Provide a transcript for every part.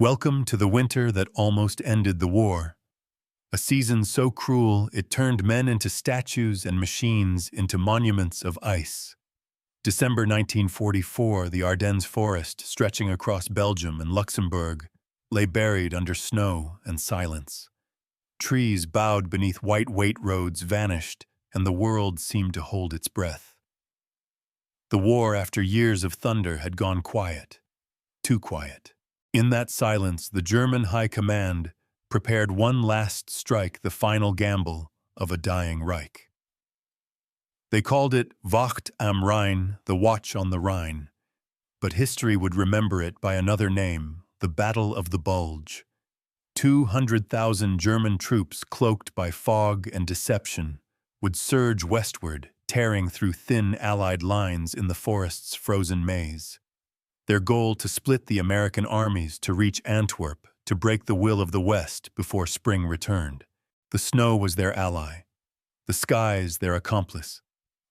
Welcome to the winter that almost ended the war. A season so cruel it turned men into statues and machines into monuments of ice. December 1944, the Ardennes forest, stretching across Belgium and Luxembourg, lay buried under snow and silence. Trees bowed beneath white weight roads vanished, and the world seemed to hold its breath. The war, after years of thunder, had gone quiet. Too quiet. In that silence, the German High Command prepared one last strike, the final gamble of a dying Reich. They called it Wacht am Rhein, the Watch on the Rhine, but history would remember it by another name, the Battle of the Bulge. 200,000 German troops, cloaked by fog and deception, would surge westward, tearing through thin Allied lines in the forest's frozen maze. Their goal to split the American armies, to reach Antwerp, to break the will of the West before spring returned. The snow was their ally, the skies their accomplice.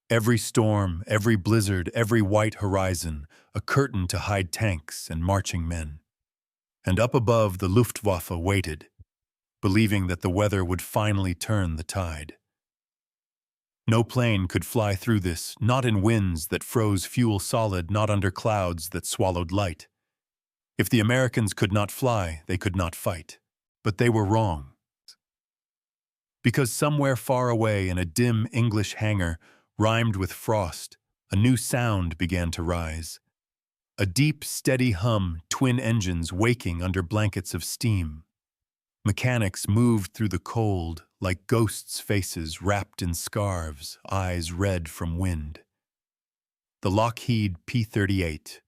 Every storm, every blizzard, every white horizon, a curtain to hide tanks and marching men. And up above, the Luftwaffe waited, believing that the weather would finally turn the tide. No plane could fly through this, not in winds that froze fuel solid, not under clouds that swallowed light. If the Americans could not fly, they could not fight. But they were wrong. Because somewhere far away in a dim English hangar, rhymed with frost, a new sound began to rise. A deep, steady hum, twin engines waking under blankets of steam. Mechanics moved through the cold like ghosts' faces wrapped in scarves, eyes red from wind. The Lockheed P-38.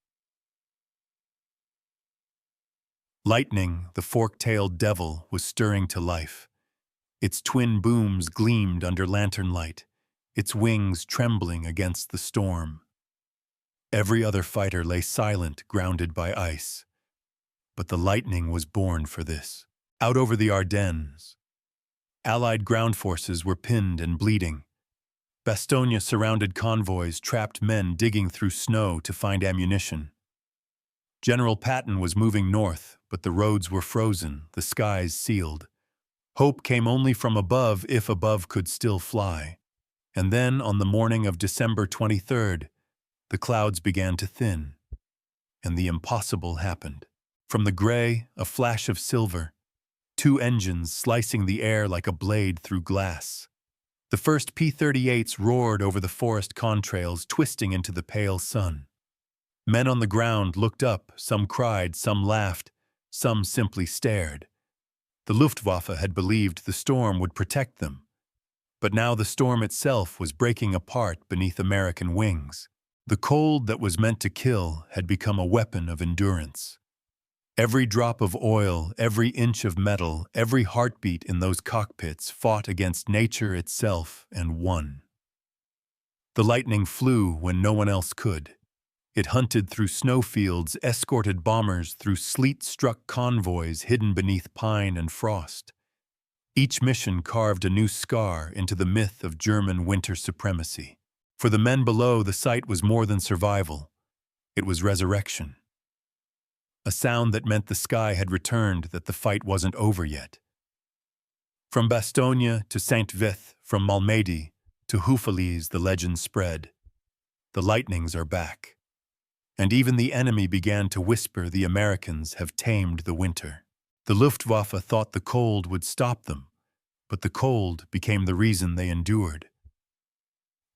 Lightning, the fork-tailed devil, was stirring to life. Its twin booms gleamed under lantern light, its wings trembling against the storm. Every other fighter lay silent, grounded by ice. But the Lightning was born for this. Out over the Ardennes, Allied ground forces were pinned and bleeding. Bastogne surrounded convoys, trapped men digging through snow to find ammunition. General Patton was moving north, but the roads were frozen, the skies sealed. Hope came only from above, if above could still fly. And then, on the morning of December 23rd, the clouds began to thin, and the impossible happened. From the gray, a flash of silver, two engines slicing the air like a blade through glass. The first P-38s roared over the forest contrails, twisting into the pale sun. Men on the ground looked up, some cried, some laughed, some simply stared. The Luftwaffe had believed the storm would protect them, but now the storm itself was breaking apart beneath American wings. The cold that was meant to kill had become a weapon of endurance. Every drop of oil, every inch of metal, every heartbeat in those cockpits fought against nature itself and won. The Lightning flew when no one else could. It hunted through snowfields, escorted bombers through sleet-struck convoys hidden beneath pine and frost. Each mission carved a new scar into the myth of German winter supremacy. For the men below, the sight was more than survival. It was resurrection. A sound that meant the sky had returned, that the fight wasn't over yet. From Bastogne to Saint-Vith, from Malmedy to Houffalize, the legend spread. The Lightnings are back. And even the enemy began to whisper the Americans have tamed the winter. The Luftwaffe thought the cold would stop them, but the cold became the reason they endured.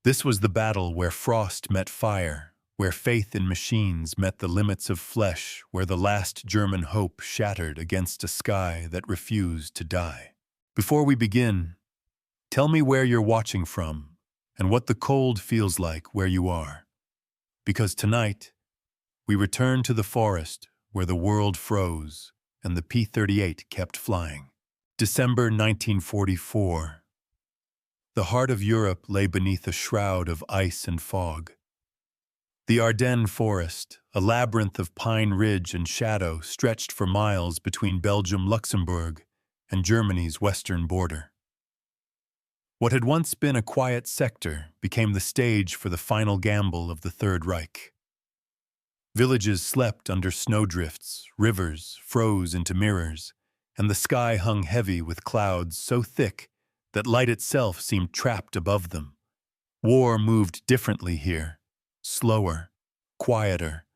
This was the battle where frost met fire, where faith in machines met the limits of flesh, where the last German hope shattered against a sky that refused to die. Before we begin, tell me where you're watching from and what the cold feels like where you are. Because tonight, we return to the forest where the world froze and the P-38 kept flying. December 1944. The heart of Europe lay beneath a shroud of ice and fog. The Ardennes forest, a labyrinth of pine ridge and shadow, stretched for miles between Belgium, Luxembourg, and Germany's western border. What had once been a quiet sector became the stage for the final gamble of the Third Reich. Villages slept under snowdrifts, rivers froze into mirrors, and the sky hung heavy with clouds so thick that light itself seemed trapped above them. War moved differently here, slower, quieter,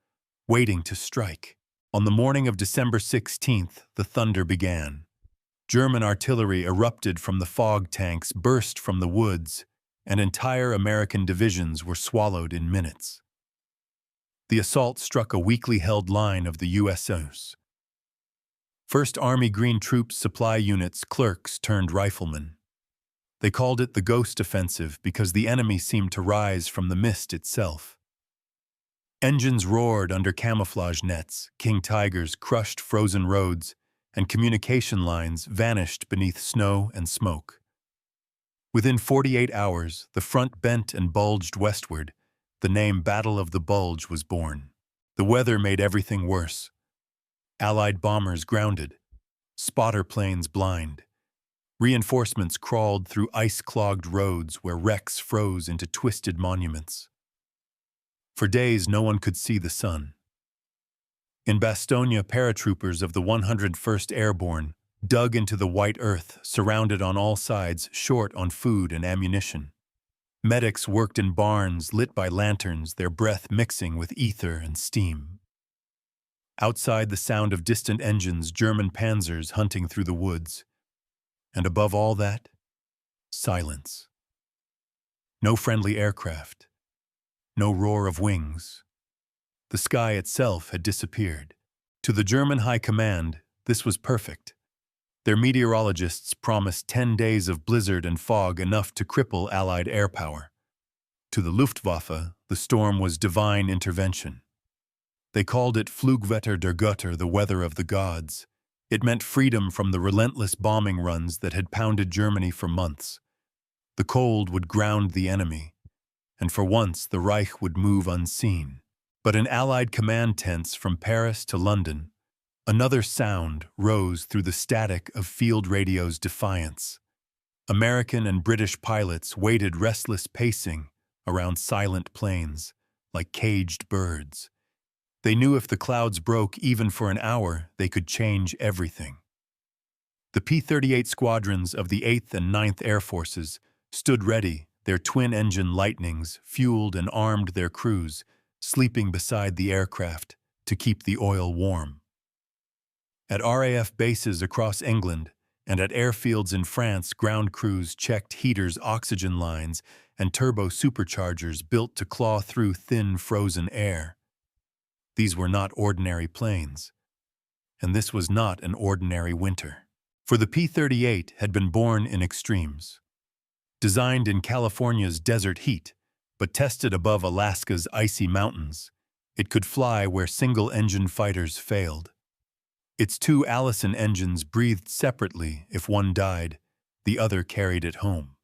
waiting to strike. On the morning of December 16th, the thunder began. German artillery erupted from the fog tanks, burst from the woods, and entire American divisions were swallowed in minutes. The assault struck a weakly held line of the USOs. First Army Green Troops supply units clerks turned riflemen. They called it the Ghost Offensive because the enemy seemed to rise from the mist itself. Engines roared under camouflage nets, King Tigers crushed frozen roads, and communication lines vanished beneath snow and smoke. Within 48 hours, the front bent and bulged westward. The name Battle of the Bulge was born. The weather made everything worse. Allied bombers grounded, spotter planes blind. Reinforcements crawled through ice-clogged roads where wrecks froze into twisted monuments. For days, no one could see the sun. In Bastogne, paratroopers of the 101st Airborne dug into the white earth, surrounded on all sides, short on food and ammunition. Medics worked in barns lit by lanterns, their breath mixing with ether and steam. Outside, the sound of distant engines, German panzers hunting through the woods. And above all that, silence. No friendly aircraft. No roar of wings. The sky itself had disappeared. To the German High Command, this was perfect. Their meteorologists promised 10 days of blizzard and fog, enough to cripple Allied air power. To the Luftwaffe, the storm was divine intervention. They called it Flugwetter der Götter, the weather of the gods. It meant freedom from the relentless bombing runs that had pounded Germany for months. The cold would ground the enemy, and for once the Reich would move unseen. But in Allied command tents from Paris to London, another sound rose through the static of field radio's defiance. American and British pilots waited, restless pacing around silent plains, like caged birds. They knew if the clouds broke even for an hour, they could change everything. The P-38 squadrons of the 8th and 9th Air Forces stood ready, their twin-engine Lightnings fueled and armed their crews, sleeping beside the aircraft to keep the oil warm. At RAF bases across England and at airfields in France, ground crews checked heaters, oxygen lines, and turbo superchargers built to claw through thin, frozen air. These were not ordinary planes, and this was not an ordinary winter. For the P-38 had been born in extremes. Designed in California's desert heat, but tested above Alaska's icy mountains, it could fly where single-engine fighters failed. Its two Allison engines breathed separately. If one died, the other carried it home.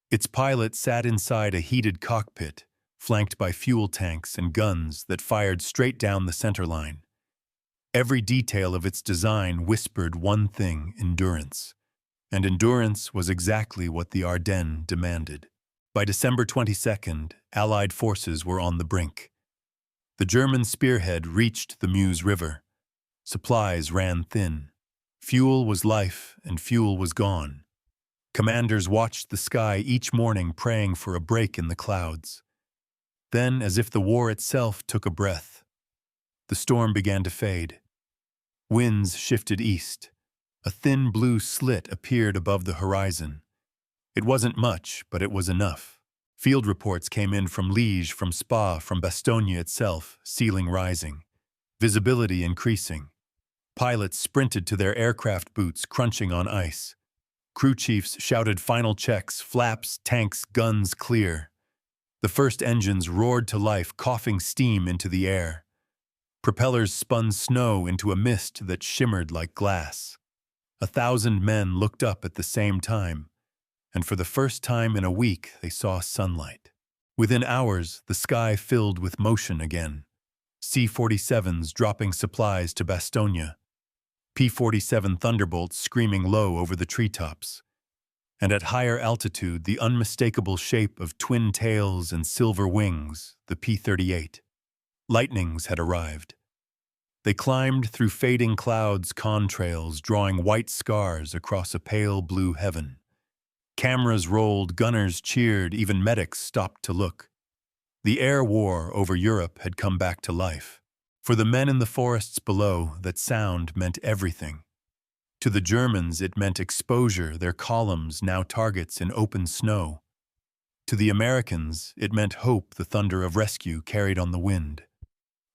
Its pilot sat inside a heated cockpit, flanked by fuel tanks and guns that fired straight down the center line. Every detail of its design whispered one thing: endurance. And endurance was exactly what the Ardennes demanded. By December 22nd, Allied forces were on the brink. The German spearhead reached the Meuse River. Supplies ran thin. Fuel was life, and fuel was gone. Commanders watched the sky each morning, praying for a break in the clouds. Then, as if the war itself took a breath, the storm began to fade. Winds shifted east. A thin blue slit appeared above the horizon. It wasn't much, but it was enough. Field reports came in from Liège, from Spa, from Bastogne itself, ceiling rising, visibility increasing. Pilots sprinted to their aircraft boots, crunching on ice. Crew chiefs shouted final checks, flaps, tanks, guns clear. The first engines roared to life, coughing steam into the air. Propellers spun snow into a mist that shimmered like glass. 1,000 men looked up at the same time, and for the first time in a week they saw sunlight. Within hours, the sky filled with motion again. C-47s dropping supplies to Bastogne, P-47 Thunderbolts screaming low over the treetops, and at higher altitude the unmistakable shape of twin tails and silver wings, the P-38. Lightnings had arrived. They climbed through fading clouds' contrails, drawing white scars across a pale blue heaven. Cameras rolled, gunners cheered, even medics stopped to look. The air war over Europe had come back to life. For the men in the forests below, that sound meant everything. To the Germans, it meant exposure, their columns now targets in open snow. To the Americans, it meant hope, the thunder of rescue carried on the wind.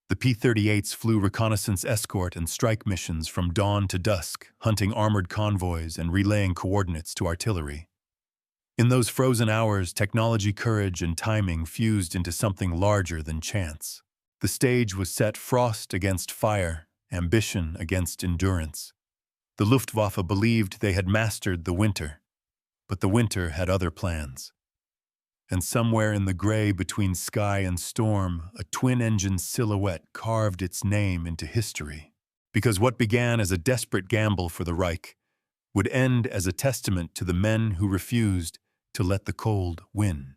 The P-38s flew reconnaissance escort and strike missions from dawn to dusk, hunting armored convoys and relaying coordinates to artillery. In those frozen hours, technology, courage, and timing fused into something larger than chance. The stage was set, frost against fire, ambition against endurance. The Luftwaffe believed they had mastered the winter, but the winter had other plans. And somewhere in the gray between sky and storm, a twin-engine silhouette carved its name into history. Because what began as a desperate gamble for the Reich would end as a testament to the men who refused to let the cold win.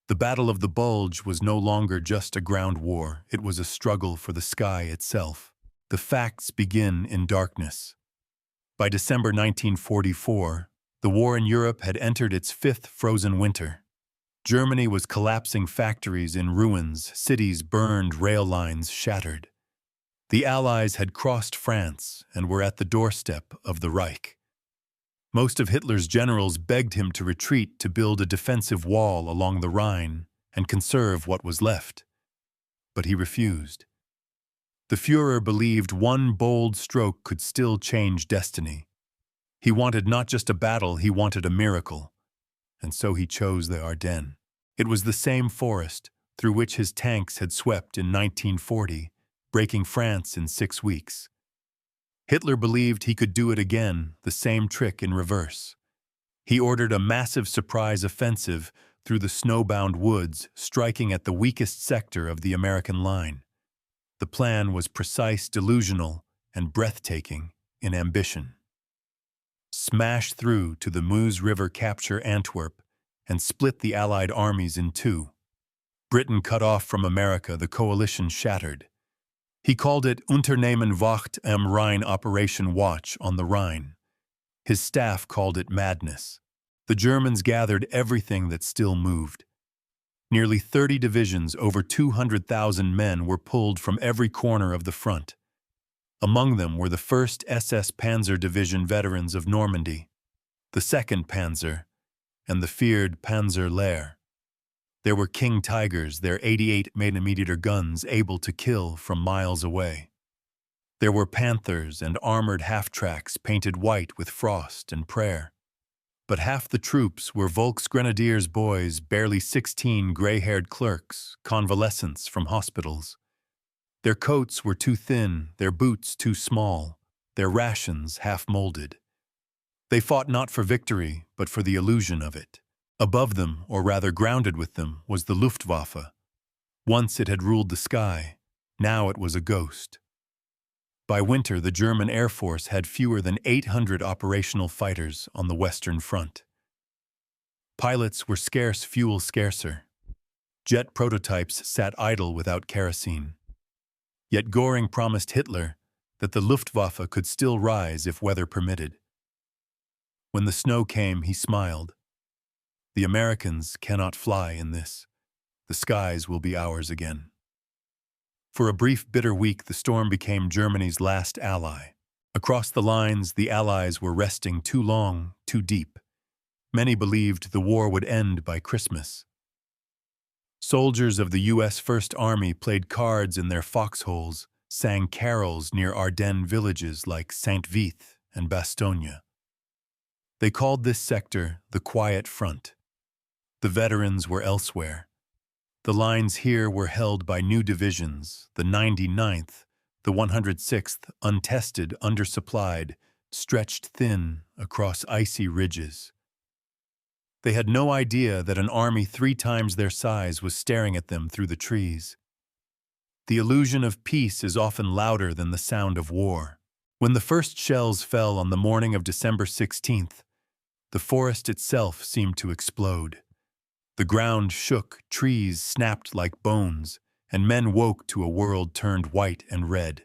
The Battle of the Bulge was no longer just a ground war, it was a struggle for the sky itself. The facts begin in darkness. By December 1944, the war in Europe had entered its fifth frozen winter. Germany was collapsing, factories in ruins, cities burned, rail lines shattered. The Allies had crossed France and were at the doorstep of the Reich. Most of Hitler's generals begged him to retreat, to build a defensive wall along the Rhine and conserve what was left. But he refused. The Führer believed one bold stroke could still change destiny. He wanted not just a battle, he wanted a miracle. And so he chose the Ardennes. It was the same forest through which his tanks had swept in 1940, breaking France in 6 weeks. Hitler believed he could do it again, the same trick in reverse. He ordered a massive surprise offensive through the snowbound woods, striking at the weakest sector of the American line. The plan was precise, delusional, and breathtaking in ambition. Smash through to the Meuse River, capture Antwerp, and split the Allied armies in two. Britain cut off from America, the coalition shattered. He called it Unternehmen Wacht am Rhein, Operation Watch on the Rhine. His staff called it madness. The Germans gathered everything that still moved. Nearly 30 divisions, over 200,000 men were pulled from every corner of the front. Among them were the 1st SS Panzer Division veterans of Normandy, the 2nd Panzer, and the feared Panzer Lehr. There were King Tigers, their 88mm guns able to kill from miles away. There were Panthers and armored half-tracks painted white with frost and prayer. But half the troops were Volksgrenadiers boys, barely 16, gray-haired clerks, convalescents from hospitals. Their coats were too thin, their boots too small, their rations half-molded. They fought not for victory, but for the illusion of it. Above them, or rather grounded with them, was the Luftwaffe. Once it had ruled the sky, now it was a ghost. By winter, the German Air Force had fewer than 800 operational fighters on the Western Front. Pilots were scarce, fuel scarcer. Jet prototypes sat idle without kerosene. Yet Göring promised Hitler that the Luftwaffe could still rise if weather permitted. When the snow came, he smiled. The Americans cannot fly in this. The skies will be ours again. For a brief, bitter week, the storm became Germany's last ally. Across the lines, the Allies were resting too long, too deep. Many believed the war would end by Christmas. Soldiers of the U.S. First Army played cards in their foxholes, sang carols near Ardennes villages like Saint-Vith and Bastogne. They called this sector the Quiet Front. The veterans were elsewhere. The lines here were held by new divisions, the 99th, the 106th, untested, undersupplied, stretched thin across icy ridges. They had no idea that an army 3 times their size was staring at them through the trees. The illusion of peace is often louder than the sound of war. When the first shells fell on the morning of December 16th, the forest itself seemed to explode. The ground shook, trees snapped like bones, and men woke to a world turned white and red.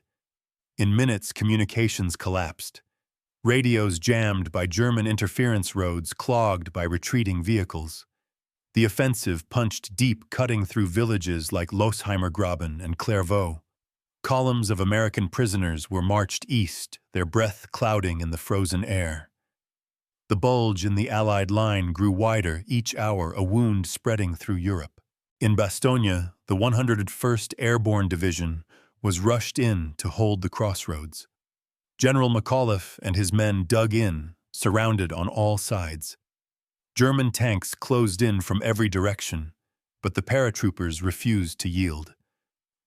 In minutes, communications collapsed. Radios jammed by German interference roads clogged by retreating vehicles. The offensive punched deep, cutting through villages like Losheimergraben and Clairvaux. Columns of American prisoners were marched east, their breath clouding in the frozen air. The bulge in the Allied line grew wider, each hour a wound spreading through Europe. In Bastogne, the 101st Airborne Division was rushed in to hold the crossroads. General McAuliffe and his men dug in, surrounded on all sides. German tanks closed in from every direction, but the paratroopers refused to yield.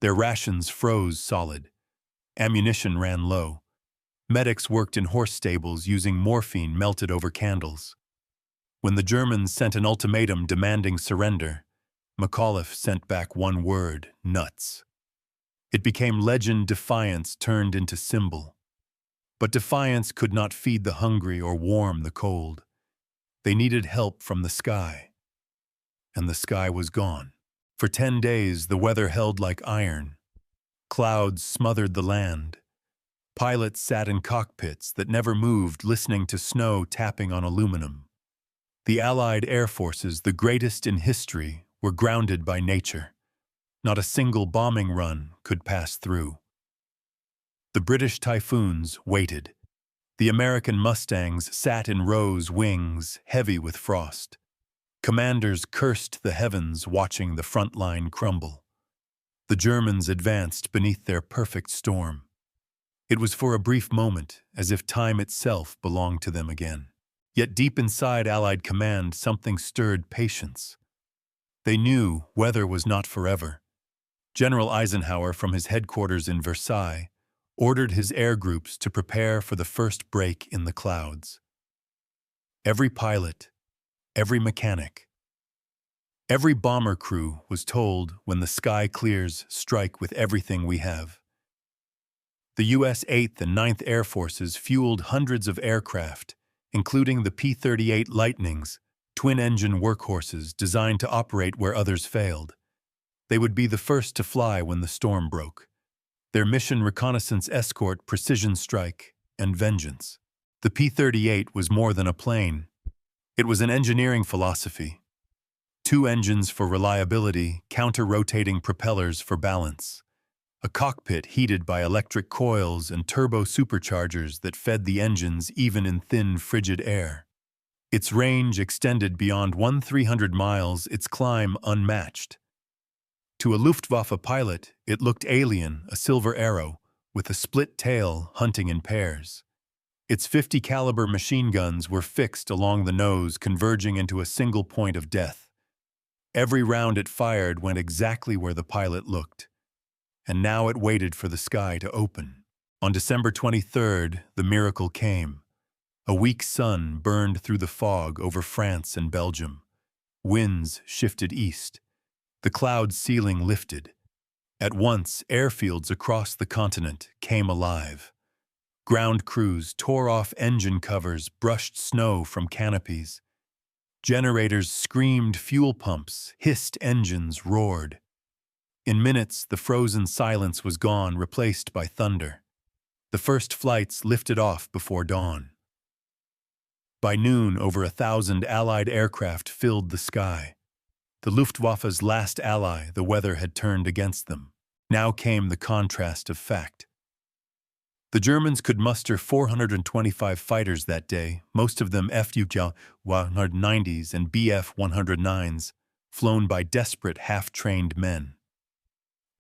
Their rations froze solid. Ammunition ran low. Medics worked in horse stables using morphine melted over candles. When the Germans sent an ultimatum demanding surrender, McAuliffe sent back one word: nuts. It became legend. Defiance turned into symbol. But defiance could not feed the hungry or warm the cold. They needed help from the sky. And the sky was gone. For 10 days, the weather held like iron. Clouds smothered the land. Pilots sat in cockpits that never moved, listening to snow tapping on aluminum. The Allied air forces, the greatest in history, were grounded by nature. Not a single bombing run could pass through. The British Typhoons waited. The American Mustangs sat in rows, wings heavy with frost. Commanders cursed the heavens, watching the front line crumble. The Germans advanced beneath their perfect storm. It was for a brief moment, as if time itself belonged to them again. Yet deep inside Allied command, something stirred patience. They knew weather was not forever. General Eisenhower, from his headquarters in Versailles, ordered his air groups to prepare for the first break in the clouds. Every pilot, every mechanic, every bomber crew was told, when the sky clears, strike with everything we have. The U.S. 8th and 9th Air Forces fueled hundreds of aircraft, including the P-38 Lightnings, twin-engine workhorses designed to operate where others failed. They would be the first to fly when the storm broke. Their mission: reconnaissance, escort, precision strike, and vengeance. The P-38 was more than a plane. It was an engineering philosophy. 2 engines for reliability, counter-rotating propellers for balance. A cockpit heated by electric coils and turbo superchargers that fed the engines even in thin, frigid air. Its range extended beyond 1,300 miles, its climb unmatched. To a Luftwaffe pilot, it looked alien, a silver arrow, with a split tail hunting in pairs. Its 50 caliber machine guns were fixed along the nose, converging into a single point of death. Every round it fired went exactly where the pilot looked. And now it waited for the sky to open. On December 23rd, the miracle came. A weak sun burned through the fog over France and Belgium. Winds shifted east. The cloud ceiling lifted. At once, airfields across the continent came alive. Ground crews tore off engine covers, brushed snow from canopies. Generators screamed, fuel pumps hissed, engines roared. In minutes, the frozen silence was gone, replaced by thunder. The first flights lifted off before dawn. By noon, over 1,000 Allied aircraft filled the sky. The Luftwaffe's last ally, the weather had turned against them. Now came the contrast of fact. The Germans could muster 425 fighters that day, most of them Fu-190s and Bf-109s, flown by desperate, half-trained men.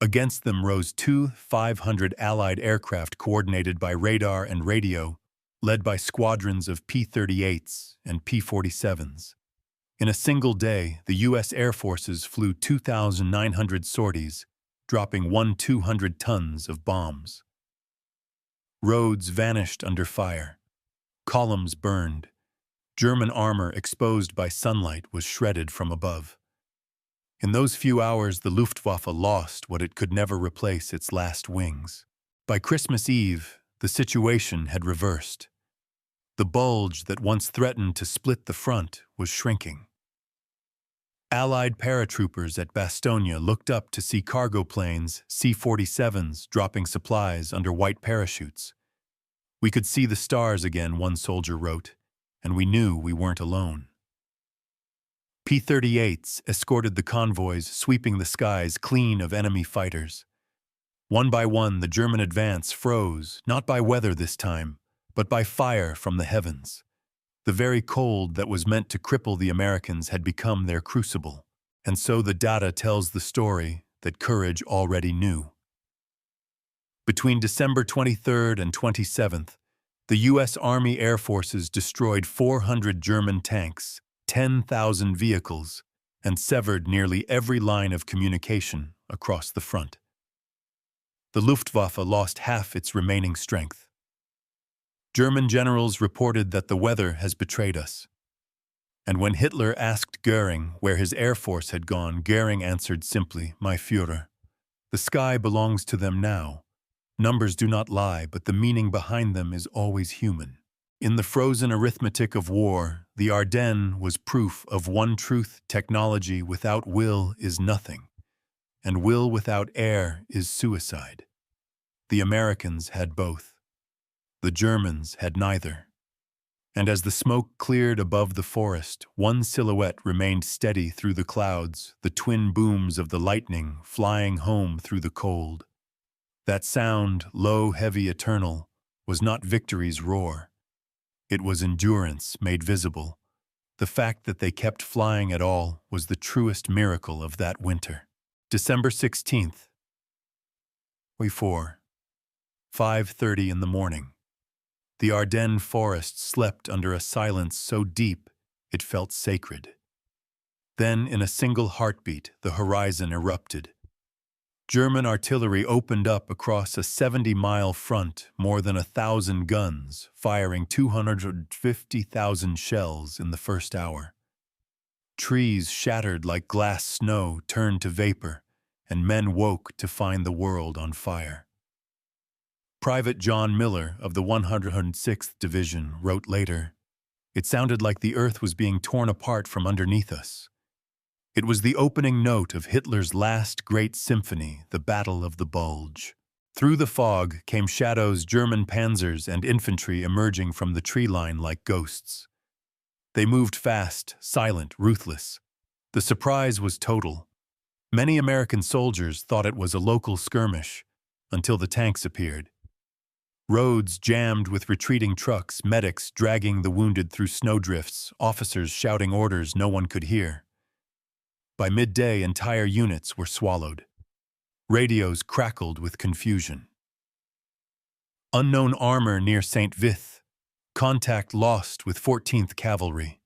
Against them rose 500 Allied aircraft coordinated by radar and radio, led by squadrons of P-38s and P-47s. In a single day, the U.S. Air Forces flew 2,900 sorties, dropping 200 tons of bombs. Roads vanished under fire. Columns burned. German armor exposed by sunlight was shredded from above. In those few hours, the Luftwaffe lost what it could never replace: its last wings. By Christmas Eve, the situation had reversed. The bulge that once threatened to split the front was shrinking. Allied paratroopers at Bastogne looked up to see cargo planes, C-47s, dropping supplies under white parachutes. "We could see the stars again," one soldier wrote, "and we knew we weren't alone." P-38s escorted the convoys, sweeping the skies clean of enemy fighters. One by one, the German advance froze, not by weather this time, but by fire from the heavens. The very cold that was meant to cripple the Americans had become their crucible. And so the data tells the story that courage already knew. Between December 23rd and 27th, the U.S. Army Air Forces destroyed 400 German tanks, 10,000 vehicles, and severed nearly every line of communication across the front. The Luftwaffe lost half its remaining strength. German generals reported that the weather has betrayed us. And when Hitler asked Goering where his air force had gone, Goering answered simply, "My Führer." The sky belongs to them now. Numbers do not lie, but the meaning behind them is always human. In the frozen arithmetic of war, the Ardennes was proof of one truth: technology without will is nothing, and will without air is suicide. The Americans had both. The Germans had neither. And as the smoke cleared above the forest, one silhouette remained steady through the clouds, the twin booms of the lightning flying home through the cold. That sound, low, heavy, eternal, was not victory's roar. It was endurance made visible. The fact that they kept flying at all was the truest miracle of that winter. December 16th. We 5:30 in the morning. The Ardennes forest slept under a silence so deep it felt sacred. Then, in a single heartbeat, the horizon erupted. German artillery opened up across a 70-mile front, more than 1,000 guns, firing 250,000 shells in the first hour. Trees shattered like glass snow turned to vapor, and men woke to find the world on fire. Private John Miller of the 106th Division wrote later, "It sounded like the earth was being torn apart from underneath us. It was the opening note of Hitler's last great symphony, the Battle of the Bulge." Through the fog came shadows, German panzers and infantry emerging from the tree line like ghosts. They moved fast, silent, ruthless. The surprise was total. Many American soldiers thought it was a local skirmish, until the tanks appeared. Roads jammed with retreating trucks, medics dragging the wounded through snowdrifts, officers shouting orders no one could hear. By midday, entire units were swallowed. Radios crackled with confusion. Unknown armor near St. Vith. Contact lost with 14th Cavalry.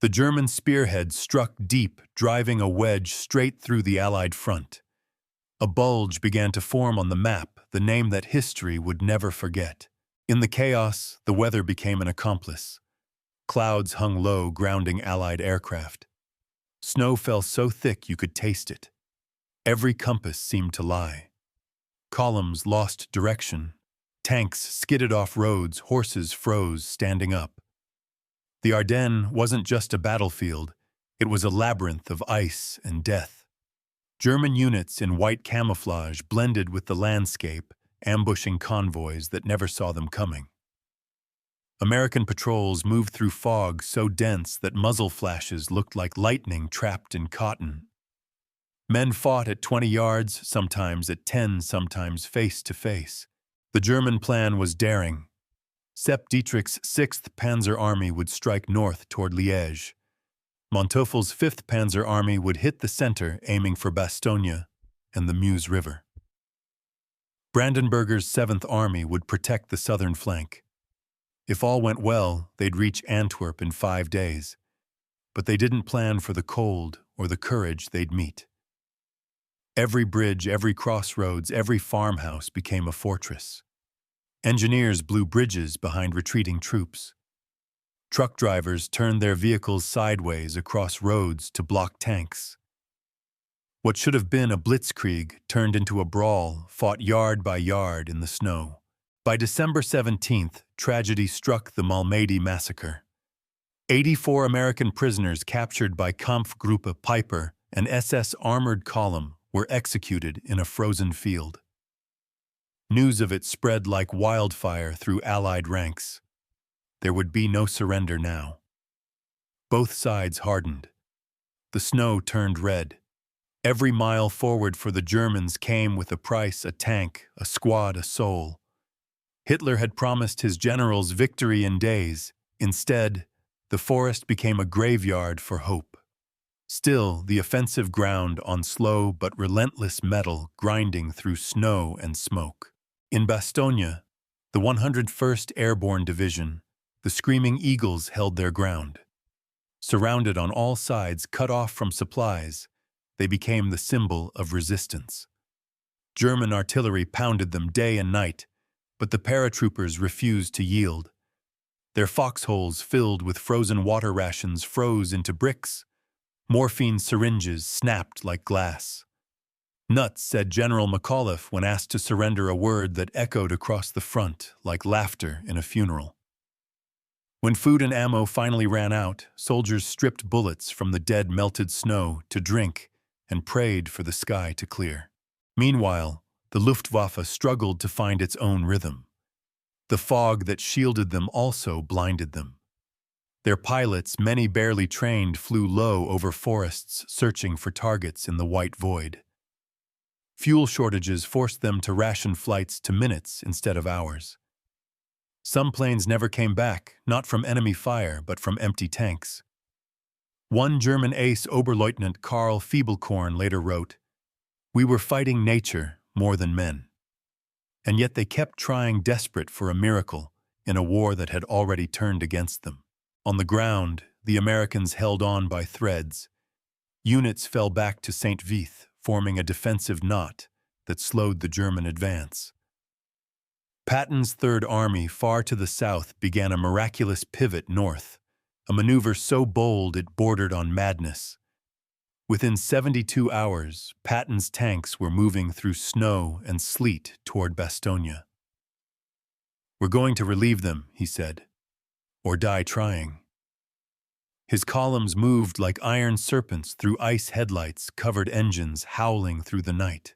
The German spearhead struck deep, driving a wedge straight through the Allied front. A bulge began to form on the map, the name that history would never forget. In the chaos, the weather became an accomplice. Clouds hung low, grounding Allied aircraft. Snow fell so thick you could taste it. Every compass seemed to lie. Columns lost direction. Tanks skidded off roads, horses froze, standing up. The Ardennes wasn't just a battlefield, it was a labyrinth of ice and death. German units in white camouflage blended with the landscape, ambushing convoys that never saw them coming. American patrols moved through fog so dense that muzzle flashes looked like lightning trapped in cotton. Men fought at 20 yards, sometimes at 10, sometimes face to face. The German plan was daring. Sepp Dietrich's 6th Panzer Army would strike north toward Liège. Monteufel's 5th Panzer Army would hit the center, aiming for Bastogne and the Meuse River. Brandenberger's 7th Army would protect the southern flank. If all went well, they'd reach Antwerp in 5 days. But they didn't plan for the cold or the courage they'd meet. Every bridge, every crossroads, every farmhouse became a fortress. Engineers blew bridges behind retreating troops. Truck drivers turned their vehicles sideways across roads to block tanks. What should have been a blitzkrieg turned into a brawl, fought yard by yard in the snow. By December 17th, tragedy struck: the Malmedy massacre. 84 American prisoners captured by Kampfgruppe Piper, an SS armored column, were executed in a frozen field. News of it spread like wildfire through Allied ranks. There would be no surrender now. Both sides hardened. The snow turned red. Every mile forward for the Germans came with a price: a tank, a squad, a soul. Hitler had promised his generals victory in days. Instead, the forest became a graveyard for hope. Still, the offensive ground on slow but relentless metal, grinding through snow and smoke. In Bastogne, the 101st Airborne Division, the Screaming Eagles held their ground. Surrounded on all sides, cut off from supplies, they became the symbol of resistance. German artillery pounded them day and night, but the paratroopers refused to yield. Their foxholes filled with frozen water rations froze into bricks. Morphine syringes snapped like glass. "Nuts," said General McAuliffe when asked to surrender, a word that echoed across the front like laughter in a funeral. When food and ammo finally ran out, soldiers stripped bullets from the dead melted snow to drink and prayed for the sky to clear. Meanwhile, the Luftwaffe struggled to find its own rhythm. The fog that shielded them also blinded them. Their pilots, many barely trained, flew low over forests, searching for targets in the white void. Fuel shortages forced them to ration flights to minutes instead of hours. Some planes never came back, not from enemy fire, but from empty tanks. One German ace, Oberleutnant Karl Fiebelkorn, later wrote, "We were fighting nature more than men." And yet they kept trying, desperate for a miracle in a war that had already turned against them. On the ground, the Americans held on by threads. Units fell back to St. Vith, forming a defensive knot that slowed the German advance. Patton's Third Army, far to the south, began a miraculous pivot north, a maneuver so bold it bordered on madness. Within 72 hours, Patton's tanks were moving through snow and sleet toward Bastogne. "We're going to relieve them," he said, "or die trying." His columns moved like iron serpents through ice headlights, covered engines howling through the night.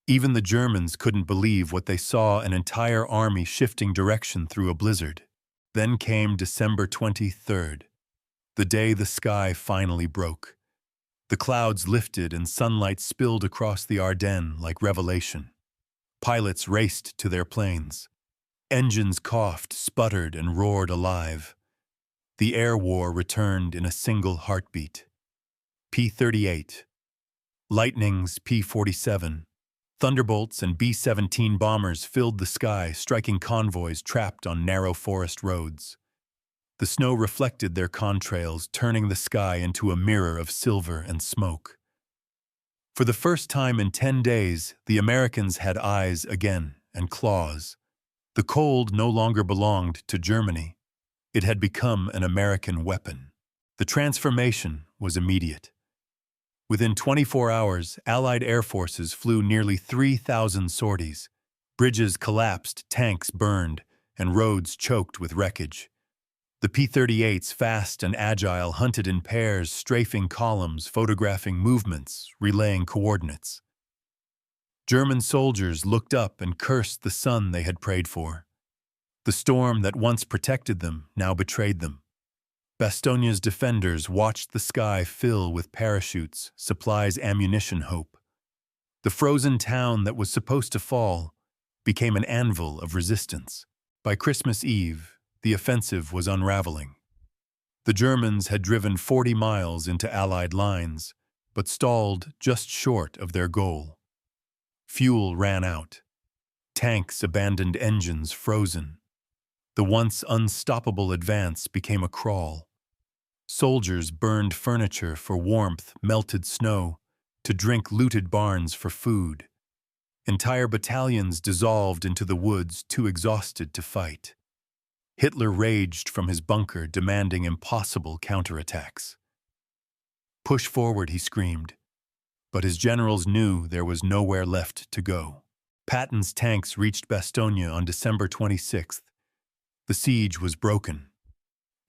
Even the Germans couldn't believe what they saw: an entire army shifting direction through a blizzard. Then came December 23rd, the day the sky finally broke. The clouds lifted and sunlight spilled across the Ardennes like revelation. Pilots raced to their planes. Engines coughed, sputtered, and roared alive. The air war returned in a single heartbeat. P-38, Lightnings, P-47, Thunderbolts and B-17 bombers filled the sky, striking convoys trapped on narrow forest roads. The snow reflected their contrails, turning the sky into a mirror of silver and smoke. For the first time in 10 days, the Americans had eyes again and claws. The cold no longer belonged to Germany. It had become an American weapon. The transformation was immediate. Within 24 hours, Allied air forces flew nearly 3,000 sorties. Bridges collapsed, tanks burned, and roads choked with wreckage. The P-38s, fast and agile, hunted in pairs, strafing columns, photographing movements, relaying coordinates. German soldiers looked up and cursed the sun they had prayed for. The storm that once protected them now betrayed them. Bastogne's defenders watched the sky fill with parachutes, supplies, ammunition, hope. The frozen town that was supposed to fall became an anvil of resistance. By Christmas Eve, the offensive was unraveling. The Germans had driven 40 miles into Allied lines, but stalled just short of their goal. Fuel ran out. Tanks abandoned engines, frozen. The once unstoppable advance became a crawl. Soldiers burned furniture for warmth, melted snow, to drink looted barns for food. Entire battalions dissolved into the woods, too exhausted to fight. Hitler raged from his bunker, demanding impossible counterattacks. "Push forward," he screamed, but his generals knew there was nowhere left to go. Patton's tanks reached Bastogne on December 26th. The siege was broken.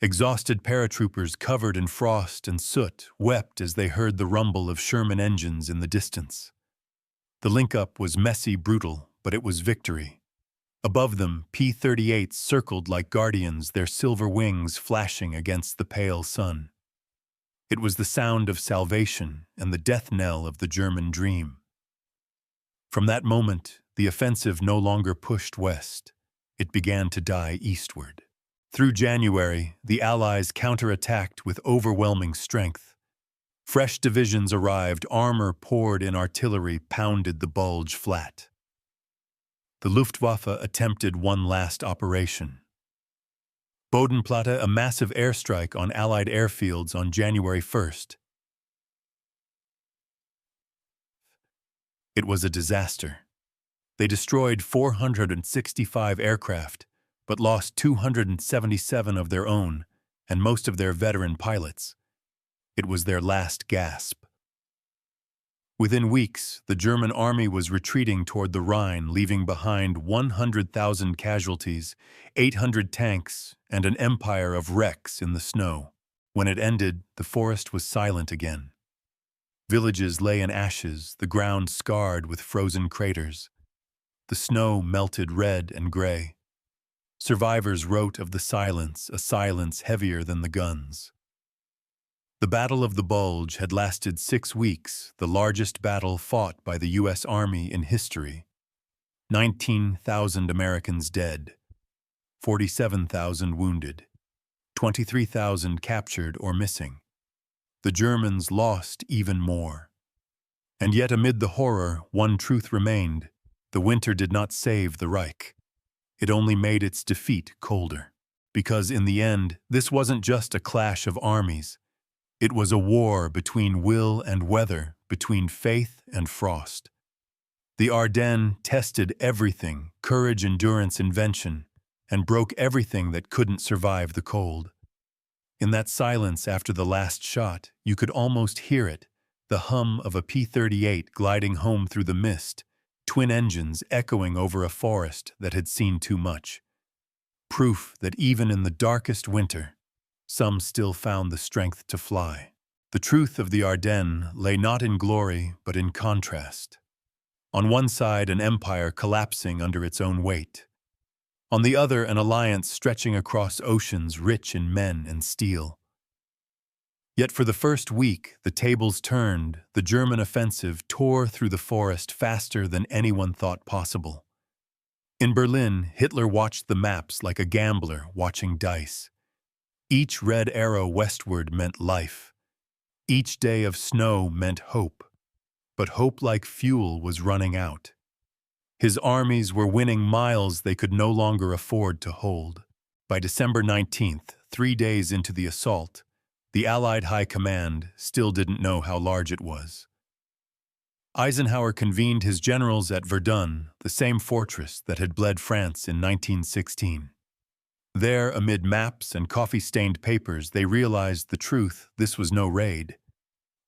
Exhausted paratroopers covered in frost and soot wept as they heard the rumble of Sherman engines in the distance. The link-up was messy, brutal, but it was victory. Above them, P-38s circled like guardians, their silver wings flashing against the pale sun. It was the sound of salvation and the death knell of the German dream. From that moment, the offensive no longer pushed west. It began to die eastward. Through January, the Allies counterattacked with overwhelming strength. Fresh divisions arrived, armor poured in, artillery pounded the bulge flat. The Luftwaffe attempted one last operation. Bodenplatte, a massive airstrike on Allied airfields on January 1st. It was a disaster. They destroyed 465 aircraft, but lost 277 of their own and most of their veteran pilots. It was their last gasp. Within weeks, the German army was retreating toward the Rhine, leaving behind 100,000 casualties, 800 tanks, and an empire of wrecks in the snow. When it ended, the forest was silent again. Villages lay in ashes, the ground scarred with frozen craters. The snow melted red and gray. Survivors wrote of the silence, a silence heavier than the guns. The Battle of the Bulge had lasted 6 weeks, the largest battle fought by the U.S. Army in history. 19,000 Americans dead, 47,000 wounded, 23,000 captured or missing. The Germans lost even more. And yet amid the horror, one truth remained: the winter did not save the Reich. It only made its defeat colder. Because in the end, this wasn't just a clash of armies. It was a war between will and weather, between faith and frost. The Ardennes tested everything, courage, endurance, invention, and broke everything that couldn't survive the cold. In that silence after the last shot, you could almost hear it, the hum of a P-38 gliding home through the mist, twin engines echoing over a forest that had seen too much. Proof that even in the darkest winter, some still found the strength to fly. The truth of the Ardennes lay not in glory, but in contrast. On one side, an empire collapsing under its own weight. On the other, an alliance stretching across oceans rich in men and steel. Yet for the first week, the tables turned, the German offensive tore through the forest faster than anyone thought possible. In Berlin, Hitler watched the maps like a gambler watching dice. Each red arrow westward meant life. Each day of snow meant hope. But hope, like fuel, was running out. His armies were winning miles they could no longer afford to hold. By December 19th, 3 days into the assault, the Allied High Command still didn't know how large it was. Eisenhower convened his generals at Verdun, the same fortress that had bled France in 1916. There, amid maps and coffee-stained papers, they realized the truth: this was no raid.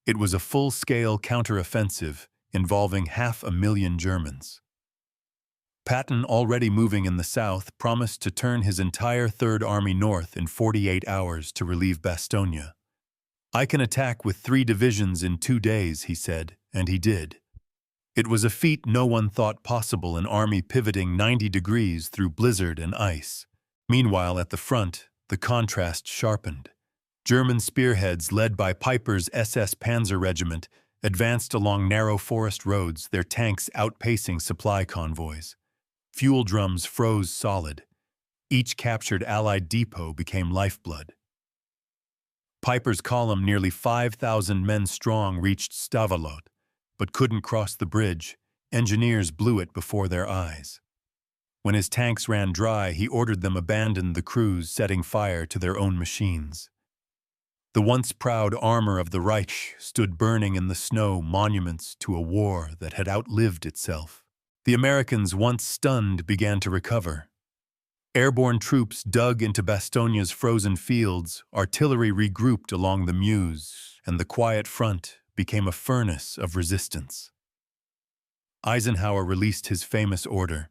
It was a full-scale counteroffensive involving 500,000 Germans. Patton, already moving in the south, promised to turn his entire Third Army north in 48 hours to relieve Bastogne. "I can attack with 3 divisions in 2 days," he said, and he did. It was a feat no one thought possible, an army pivoting 90 degrees through blizzard and ice. Meanwhile, at the front, the contrast sharpened. German spearheads, led by Piper's SS Panzer Regiment, advanced along narrow forest roads, their tanks outpacing supply convoys. Fuel drums froze solid. Each captured Allied depot became lifeblood. Piper's column, nearly 5,000 men strong, reached Stavelot, but couldn't cross the bridge. Engineers blew it before their eyes. When his tanks ran dry, he ordered them abandon the crews, setting fire to their own machines. The once proud armor of the Reich stood burning in the snow, monuments to a war that had outlived itself. The Americans, once stunned, began to recover. Airborne troops dug into Bastogne's frozen fields, artillery regrouped along the Meuse, and the quiet front became a furnace of resistance. Eisenhower released his famous order: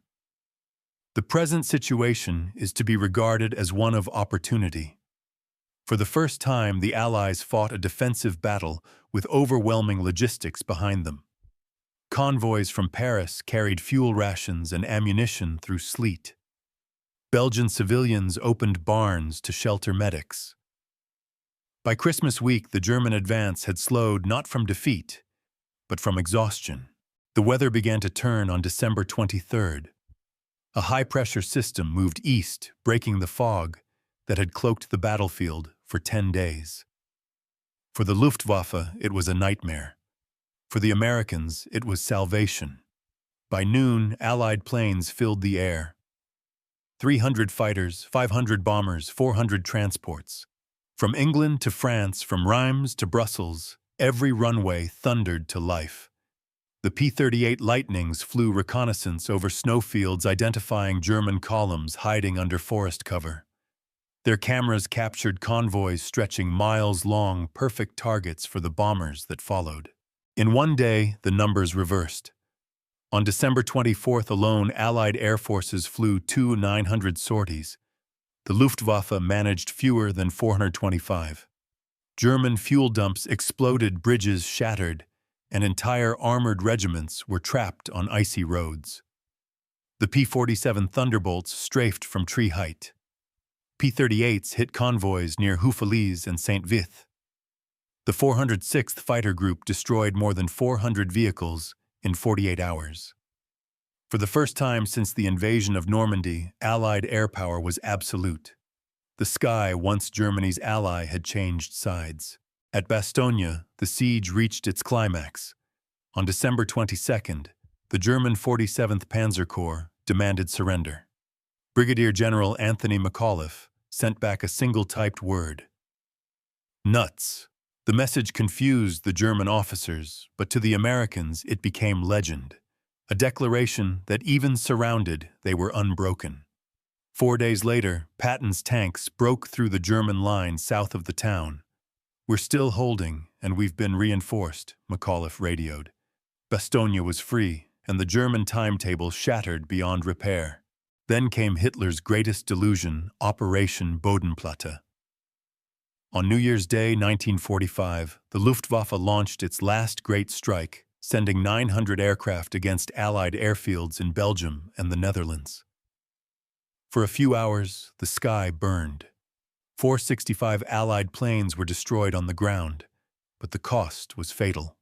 "The present situation is to be regarded as one of opportunity. For the first time, the Allies fought a defensive battle with overwhelming logistics behind them. Convoys from Paris carried fuel rations and ammunition through sleet. Belgian civilians opened barns to shelter medics. By Christmas week, the German advance had slowed not from defeat, but from exhaustion. The weather began to turn on December 23rd. A high-pressure system moved east, breaking the fog that had cloaked the battlefield for 10 days. For the Luftwaffe, it was a nightmare. For the Americans, it was salvation. By noon, Allied planes filled the air. 300 fighters, 500 bombers, 400 transports. From England to France, from Reims to Brussels, every runway thundered to life. The P-38 Lightnings flew reconnaissance over snowfields, identifying German columns hiding under forest cover. Their cameras captured convoys stretching miles long, perfect targets for the bombers that followed. In one day, the numbers reversed. On December 24th alone, Allied air forces flew 900 sorties. The Luftwaffe managed fewer than 425. German fuel dumps exploded, bridges shattered, and entire armored regiments were trapped on icy roads. The P-47 Thunderbolts strafed from tree height. P-38s hit convoys near Houffalize and Saint-Vith. The 406th Fighter Group destroyed more than 400 vehicles in 48 hours. For the first time since the invasion of Normandy, Allied air power was absolute. The sky, once Germany's ally, had changed sides. At Bastogne, the siege reached its climax. On December 22nd, the German 47th Panzer Corps demanded surrender. Brigadier General Anthony McAuliffe sent back a single typed word: nuts. The message confused the German officers, but to the Americans it became legend, a declaration that even surrounded, they were unbroken. 4 days later, Patton's tanks broke through the German line south of the town. "We're still holding, and we've been reinforced," McAuliffe radioed. Bastogne was free, and the German timetable shattered beyond repair. Then came Hitler's greatest delusion, Operation Bodenplatte. On New Year's Day, 1945, the Luftwaffe launched its last great strike, sending 900 aircraft against Allied airfields in Belgium and the Netherlands. For a few hours, the sky burned. 465 Allied planes were destroyed on the ground, but the cost was fatal.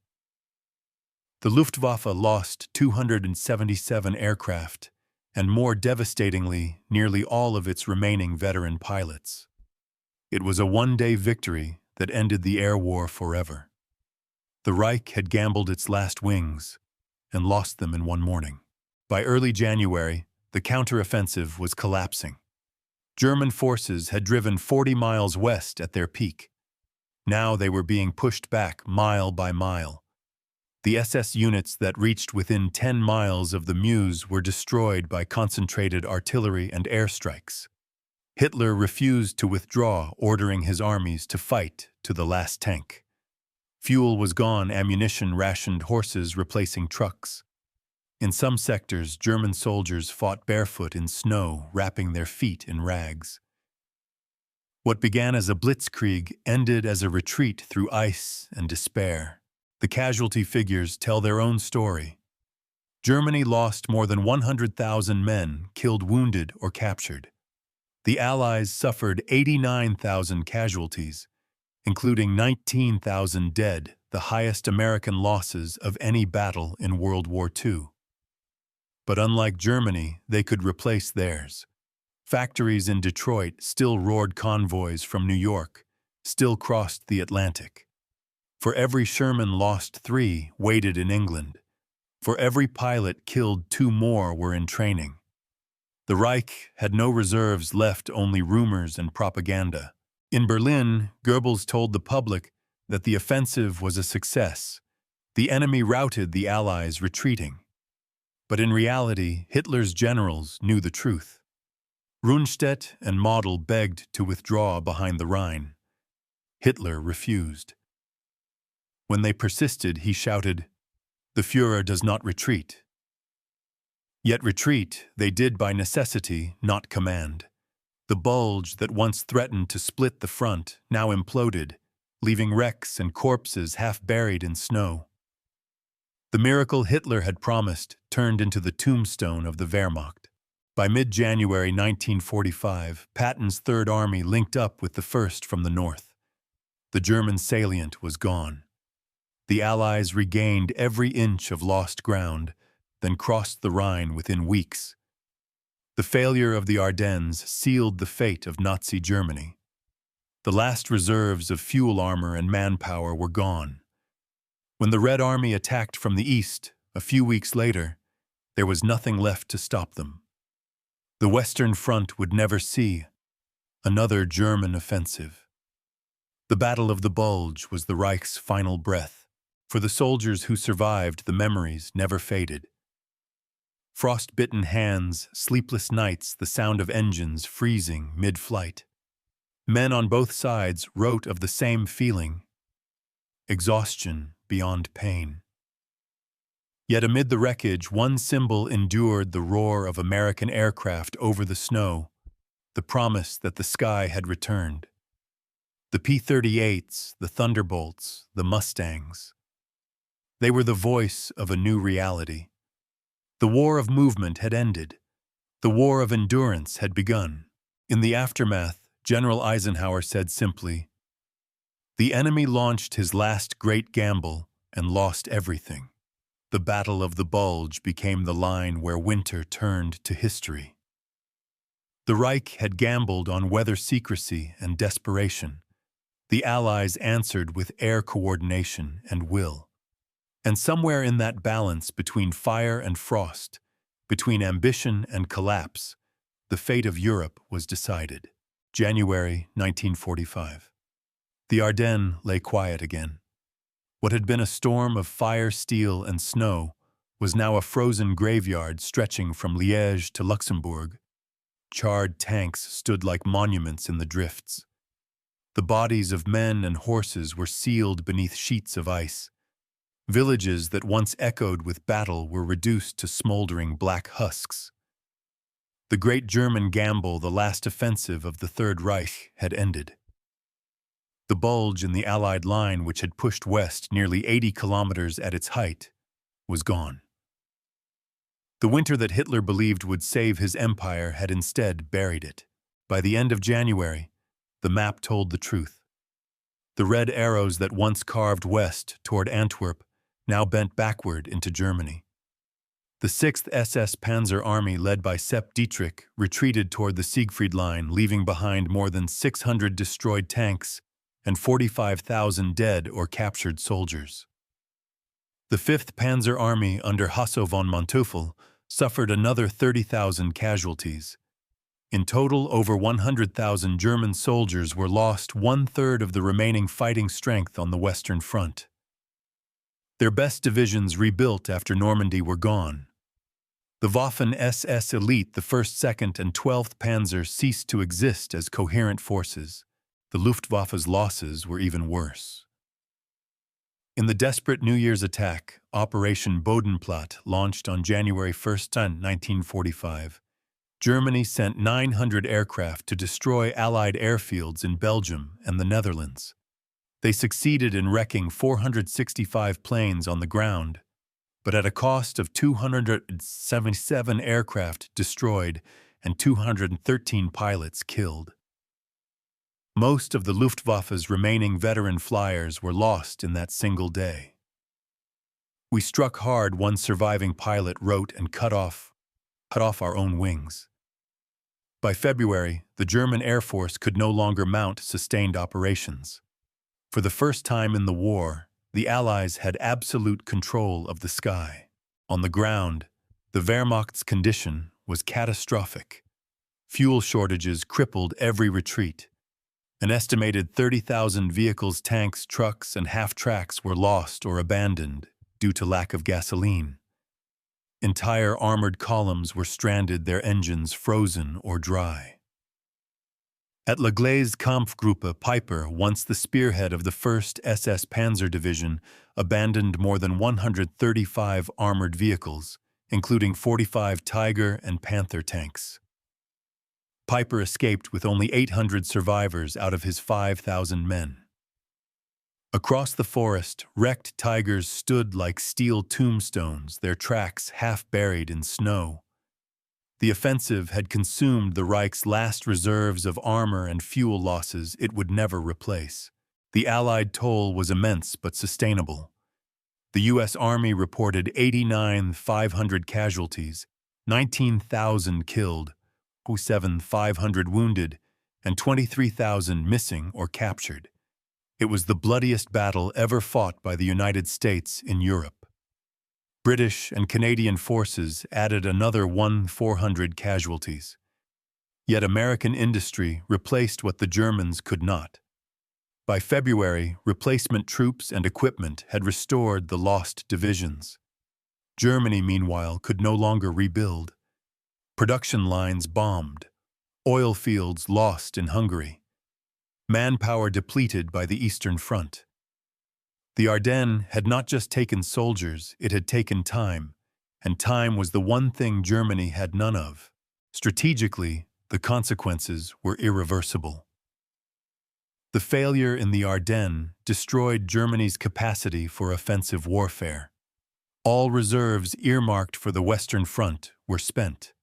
The Luftwaffe lost 277 aircraft, and more devastatingly, nearly all of its remaining veteran pilots. It was a one-day victory that ended the air war forever. The Reich had gambled its last wings and lost them in one morning. By early January, the counteroffensive was collapsing. German forces had driven 40 miles west at their peak. Now they were being pushed back mile by mile. The SS units that reached within 10 miles of the Meuse were destroyed by concentrated artillery and airstrikes. Hitler refused to withdraw, ordering his armies to fight to the last tank. Fuel was gone, ammunition rationed, horses replacing trucks. In some sectors, German soldiers fought barefoot in snow, wrapping their feet in rags. What began as a blitzkrieg ended as a retreat through ice and despair. The casualty figures tell their own story. Germany lost more than 100,000 men, killed, wounded, or captured. The Allies suffered 89,000 casualties, including 19,000 dead, the highest American losses of any battle in World War II. But unlike Germany, they could replace theirs. Factories in Detroit still roared, convoys from New York still crossed the Atlantic. For every Sherman lost 3 waited in England. For every pilot killed, 2 more were in training. The Reich had no reserves left, only rumors and propaganda. In Berlin, Goebbels told the public that the offensive was a success. The enemy routed, the Allies retreating. But in reality, Hitler's generals knew the truth. Rundstedt and Model begged to withdraw behind the Rhine. Hitler refused. When they persisted, he shouted, "The Führer does not retreat." Yet retreat they did by necessity, not command. The bulge that once threatened to split the front now imploded, leaving wrecks and corpses half buried in snow. The miracle Hitler had promised turned into the tombstone of the Wehrmacht. By mid-January 1945, Patton's Third Army linked up with the First from the north. The German salient was gone. The Allies regained every inch of lost ground, then crossed the Rhine within weeks. The failure of the Ardennes sealed the fate of Nazi Germany. The last reserves of fuel armor and manpower were gone. When the Red Army attacked from the east, a few weeks later, there was nothing left to stop them. The Western Front would never see another German offensive. The Battle of the Bulge was the Reich's final breath. For the soldiers who survived, the memories never faded. Frost-bitten hands, sleepless nights, the sound of engines freezing mid-flight. Men on both sides wrote of the same feeling: exhaustion beyond pain. Yet amid the wreckage, one symbol endured: the roar of American aircraft over the snow, the promise that the sky had returned. The P-38s, the Thunderbolts, the Mustangs. They were the voice of a new reality. The war of movement had ended. The war of endurance had begun. In the aftermath, General Eisenhower said simply, "The enemy launched his last great gamble and lost everything." The Battle of the Bulge became the line where winter turned to history. The Reich had gambled on weather secrecy and desperation. The Allies answered with air coordination and will. And somewhere in that balance between fire and frost, between ambition and collapse, the fate of Europe was decided. January 1945. The Ardennes lay quiet again. What had been a storm of fire, steel, and snow was now a frozen graveyard stretching from Liège to Luxembourg. Charred tanks stood like monuments in the drifts. The bodies of men and horses were sealed beneath sheets of ice. Villages that once echoed with battle were reduced to smoldering black husks. The great German gamble, the last offensive of the Third Reich, had ended. The bulge in the Allied line, which had pushed west nearly 80 kilometers at its height, was gone. The winter that Hitler believed would save his empire had instead buried it. By the end of January, the map told the truth. The red arrows that once carved west toward Antwerp now bent backward into Germany. The 6th SS Panzer Army, led by Sepp Dietrich, retreated toward the Siegfried Line, leaving behind more than 600 destroyed tanks and 45,000 dead or captured soldiers. The 5th Panzer Army, under Hasso von Manteuffel, suffered another 30,000 casualties. In total, over 100,000 German soldiers were lost, one-third of the remaining fighting strength on the Western Front. Their best divisions, rebuilt after Normandy, were gone. The Waffen-SS elite, the 1st, 2nd, and 12th Panzer, ceased to exist as coherent forces. The Luftwaffe's losses were even worse. In the desperate New Year's attack, Operation Bodenplatte, launched on January 1, 1945, Germany sent 900 aircraft to destroy Allied airfields in Belgium and the Netherlands. They succeeded in wrecking 465 planes on the ground, but at a cost of 277 aircraft destroyed and 213 pilots killed. Most of the Luftwaffe's remaining veteran flyers were lost in that single day. "We struck hard," one surviving pilot wrote, "and cut off our own wings." By February, the German Air Force could no longer mount sustained operations. For the first time in the war, the Allies had absolute control of the sky. On the ground, the Wehrmacht's condition was catastrophic. Fuel shortages crippled every retreat. An estimated 30,000 vehicles, tanks, trucks, and half-tracks were lost or abandoned due to lack of gasoline. Entire armored columns were stranded, their engines frozen or dry. At La Glaise Kampfgruppe, Piper, once the spearhead of the 1st SS Panzer Division, abandoned more than 135 armored vehicles, including 45 Tiger and Panther tanks. Piper escaped with only 800 survivors out of his 5,000 men. Across the forest, wrecked tigers stood like steel tombstones, their tracks half buried in snow. The offensive had consumed the Reich's last reserves of armor and fuel losses it would never replace. The Allied toll was immense but sustainable. The U.S. Army reported 89,500 casualties, 19,000 killed, 7,500 wounded, and 23,000 missing or captured. It was the bloodiest battle ever fought by the United States in Europe. British and Canadian forces added another 1,400 casualties. Yet American industry replaced what the Germans could not. By February, replacement troops and equipment had restored the lost divisions. Germany, meanwhile, could no longer rebuild. Production lines bombed, oil fields lost in Hungary, manpower depleted by the Eastern Front. The Ardennes had not just taken soldiers, it had taken time, and time was the one thing Germany had none of. Strategically, the consequences were irreversible. The failure in the Ardennes destroyed Germany's capacity for offensive warfare. All reserves earmarked for the Western Front were spent.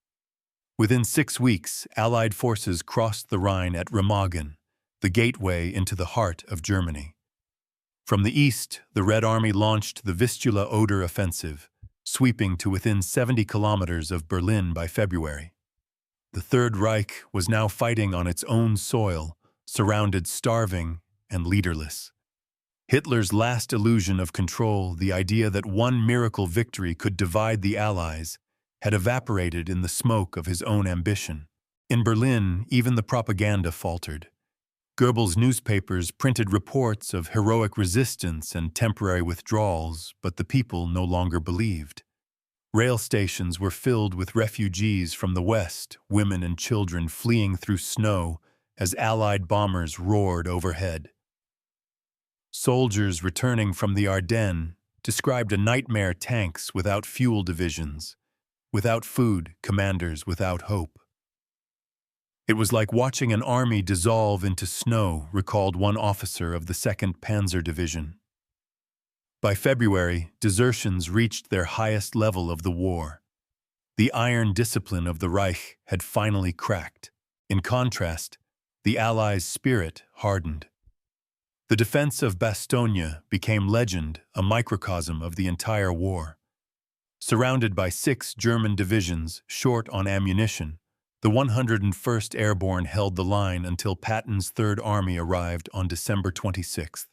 Within 6 weeks, Allied forces crossed the Rhine at Remagen, the gateway into the heart of Germany. From the east, the Red Army launched the Vistula-Oder offensive, sweeping to within 70 kilometers of Berlin by February. The Third Reich was now fighting on its own soil, surrounded, starving, and leaderless. Hitler's last illusion of control, the idea that one miracle victory could divide the Allies, had evaporated in the smoke of his own ambition. In Berlin, even the propaganda faltered. Goebbels' newspapers printed reports of heroic resistance and temporary withdrawals, but the people no longer believed. Rail stations were filled with refugees from the West, women and children fleeing through snow as Allied bombers roared overhead. Soldiers returning from the Ardennes described a nightmare: tanks without fuel divisions, without food, commanders without hope. It was like watching an army dissolve into snow, recalled one officer of the 2nd Panzer Division. By February, desertions reached their highest level of the war. The iron discipline of the Reich had finally cracked. In contrast, the Allies' spirit hardened. The defense of Bastogne became legend, a microcosm of the entire war. Surrounded by 6 German divisions, short on ammunition, the 101st Airborne held the line until Patton's Third Army arrived on December 26.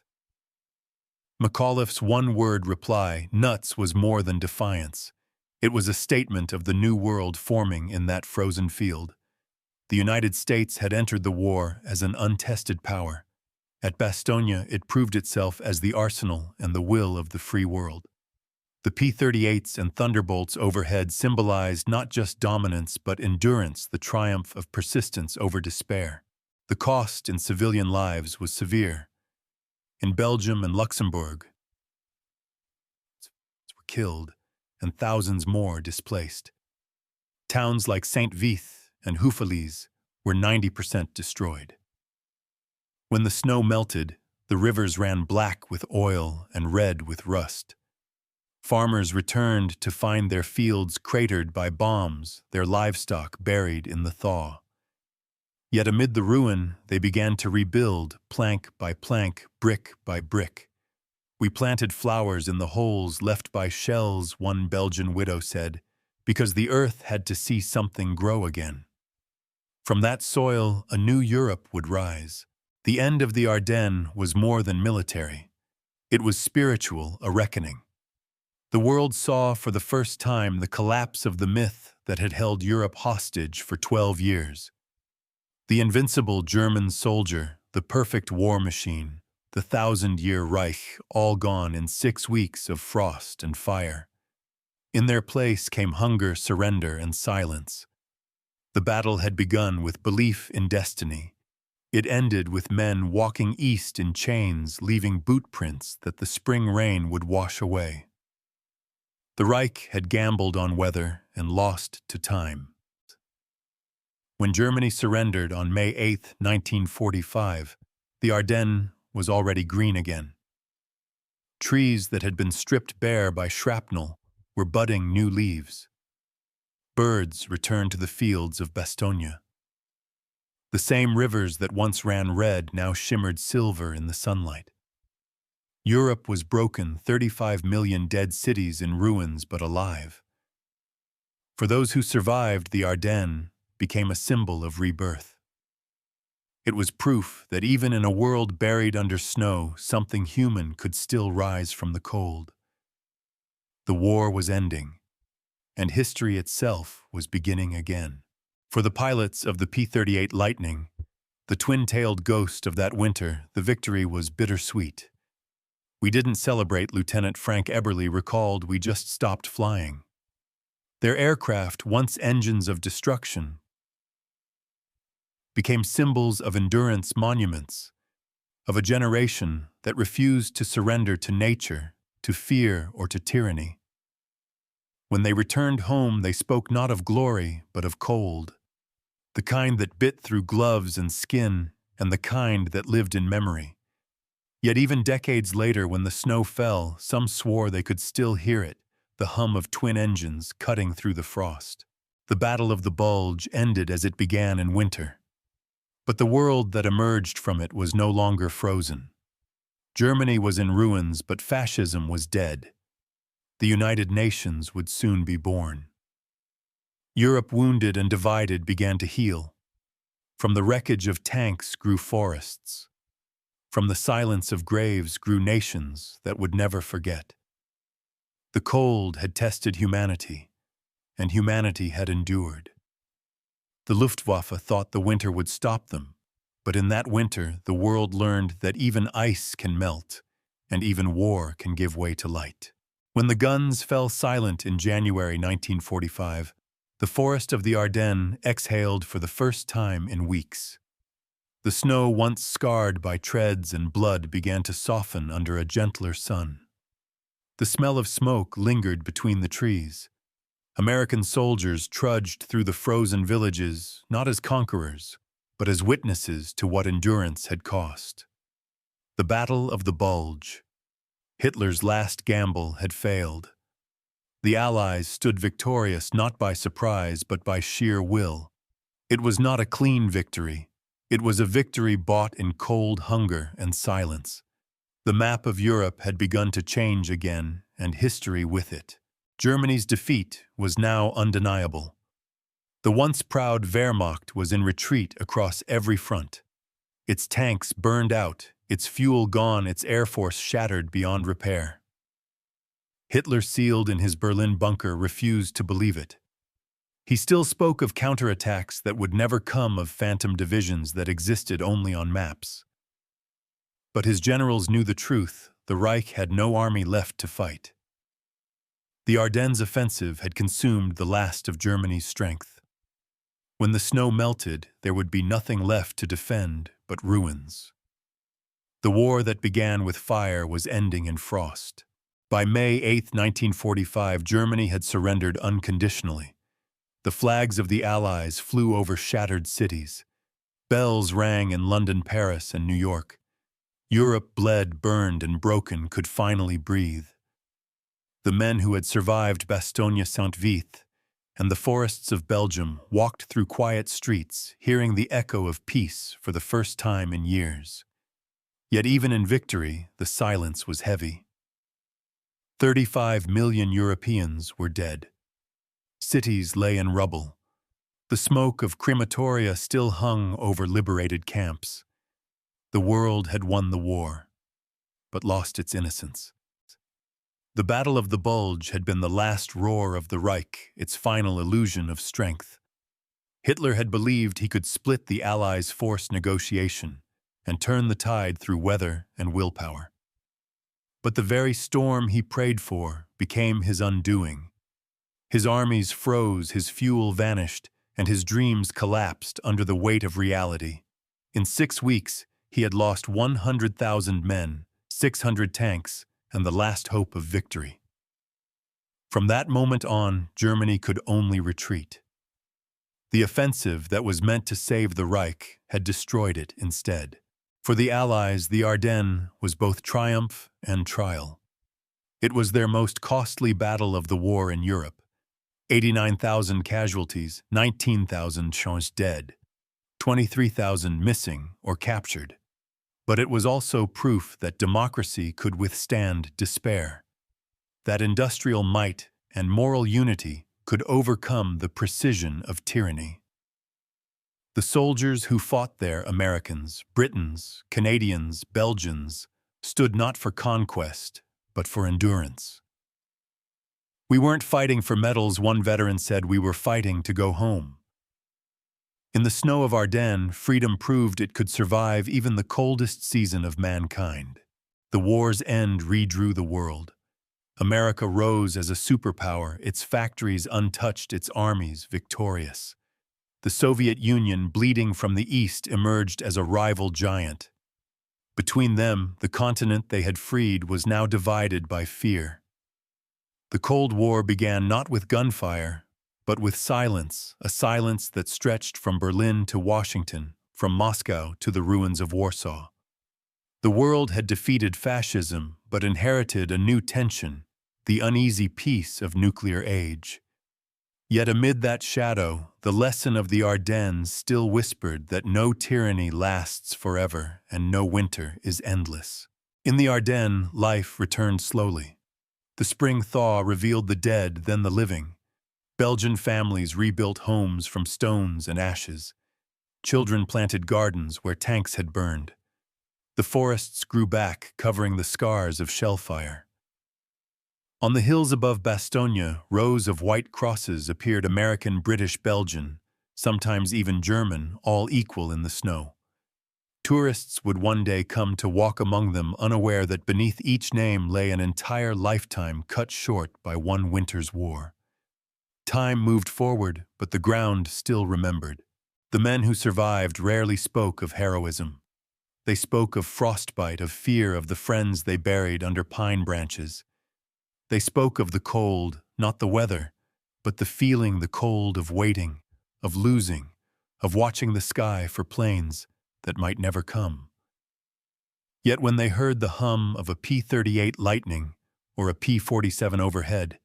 McAuliffe's one-word reply, "nuts," was more than defiance. It was a statement of the new world forming in that frozen field. The United States had entered the war as an untested power. At Bastogne, it proved itself as the arsenal and the will of the free world. The P-38s and Thunderbolts overhead symbolized not just dominance but endurance, the triumph of persistence over despair. The cost in civilian lives was severe. In Belgium and Luxembourg, were killed and thousands more displaced. Towns like Saint-Vith and Houffalize were 90% destroyed. When the snow melted, the rivers ran black with oil and red with rust. Farmers returned to find their fields cratered by bombs, their livestock buried in the thaw. Yet amid the ruin, they began to rebuild, plank by plank, brick by brick. "We planted flowers in the holes left by shells," one Belgian widow said, "because the earth had to see something grow again." From that soil, a new Europe would rise. The end of the Ardennes was more than military. It was spiritual, a reckoning. The world saw for the first time the collapse of the myth that had held Europe hostage for 12 years. The invincible German soldier, the perfect war machine, the 1,000-year Reich, all gone in 6 weeks of frost and fire. In their place came hunger, surrender, and silence. The battle had begun with belief in destiny. It ended with men walking east in chains, leaving boot prints that the spring rain would wash away. The Reich had gambled on weather and lost to time. When Germany surrendered on May 8, 1945, the Ardennes was already green again. Trees that had been stripped bare by shrapnel were budding new leaves. Birds returned to the fields of Bastogne. The same rivers that once ran red now shimmered silver in the sunlight. Europe was broken, 35 million dead cities in ruins but alive. For those who survived, the Ardennes became a symbol of rebirth. It was proof that even in a world buried under snow, something human could still rise from the cold. The war was ending, and history itself was beginning again. For the pilots of the P-38 Lightning, the twin-tailed ghost of that winter, the victory was bittersweet. We didn't celebrate, Lieutenant Frank Eberly recalled, we just stopped flying. Their aircraft, once engines of destruction, became symbols of endurance, monuments of a generation that refused to surrender to nature, to fear, or to tyranny. When they returned home, they spoke not of glory, but of cold, the kind that bit through gloves and skin, and the kind that lived in memory. Yet even decades later, when the snow fell, some swore they could still hear it, the hum of twin engines cutting through the frost. The Battle of the Bulge ended as it began in winter. But the world that emerged from it was no longer frozen. Germany was in ruins, but fascism was dead. The United Nations would soon be born. Europe, wounded and divided, began to heal. From the wreckage of tanks grew forests. From the silence of graves grew nations that would never forget. The cold had tested humanity, and humanity had endured. The Luftwaffe thought the winter would stop them, but in that winter the world learned that even ice can melt, and even war can give way to light. When the guns fell silent in January 1945, the forest of the Ardennes exhaled for the first time in weeks. The snow, once scarred by treads and blood, began to soften under a gentler sun. The smell of smoke lingered between the trees. American soldiers trudged through the frozen villages, not as conquerors, but as witnesses to what endurance had cost. The Battle of the Bulge. Hitler's last gamble had failed. The Allies stood victorious not by surprise, but by sheer will. It was not a clean victory. It was a victory bought in cold hunger and silence. The map of Europe had begun to change again, and history with it. Germany's defeat was now undeniable. The once proud Wehrmacht was in retreat across every front. Its tanks burned out, its fuel gone, its air force shattered beyond repair. Hitler, sealed in his Berlin bunker, refused to believe it. He still spoke of counterattacks that would never come, of phantom divisions that existed only on maps. But his generals knew the truth. The Reich had no army left to fight. The Ardennes offensive had consumed the last of Germany's strength. When the snow melted, there would be nothing left to defend but ruins. The war that began with fire was ending in frost. By May 8, 1945, Germany had surrendered unconditionally. The flags of the Allies flew over shattered cities. Bells rang in London, Paris, and New York. Europe, bled, burned, and broken, could finally breathe. The men who had survived Bastogne-Saint-Vith and the forests of Belgium walked through quiet streets, hearing the echo of peace for the first time in years. Yet even in victory, the silence was heavy. 35 million Europeans were dead. Cities lay in rubble. The smoke of crematoria still hung over liberated camps. The world had won the war, but lost its innocence. The Battle of the Bulge had been the last roar of the Reich, its final illusion of strength. Hitler had believed he could split the Allies' forced negotiation and turn the tide through weather and willpower. But the very storm he prayed for became his undoing. His armies froze, his fuel vanished, and his dreams collapsed under the weight of reality. In 6 weeks, he had lost 100,000 men, 600 tanks, and the last hope of victory. From that moment on, Germany could only retreat. The offensive that was meant to save the Reich had destroyed it instead. For the Allies, the Ardennes was both triumph and trial. It was their most costly battle of the war in Europe. 89,000 casualties, 19,000 Chants dead, 23,000 missing or captured. But it was also proof that democracy could withstand despair, that industrial might and moral unity could overcome the precision of tyranny. The soldiers who fought there, Americans, Britons, Canadians, Belgians, stood not for conquest, but for endurance. We weren't fighting for medals, one veteran said, we were fighting to go home. In the snow of Ardennes, freedom proved it could survive even the coldest season of mankind. The war's end redrew the world. America rose as a superpower, its factories untouched, its armies victorious. The Soviet Union, bleeding from the east, emerged as a rival giant. Between them, the continent they had freed was now divided by fear. The Cold War began not with gunfire, but with silence, a silence that stretched from Berlin to Washington, from Moscow to the ruins of Warsaw. The world had defeated fascism, but inherited a new tension, the uneasy peace of nuclear age. Yet amid that shadow, the lesson of the Ardennes still whispered that no tyranny lasts forever and no winter is endless. In the Ardennes, life returned slowly. The spring thaw revealed the dead, then the living. Belgian families rebuilt homes from stones and ashes. Children planted gardens where tanks had burned. The forests grew back, covering the scars of shellfire. On the hills above Bastogne, rows of white crosses appeared, American, British, Belgian, sometimes even German, all equal in the snow. Tourists would one day come to walk among them, unaware that beneath each name lay an entire lifetime cut short by one winter's war. Time moved forward, but the ground still remembered. The men who survived rarely spoke of heroism. They spoke of frostbite, of fear, of the friends they buried under pine branches. They spoke of the cold, not the weather, but the feeling, the cold of waiting, of losing, of watching the sky for planes that might never come. Yet when they heard the hum of a P-38 Lightning or a P-47 overhead,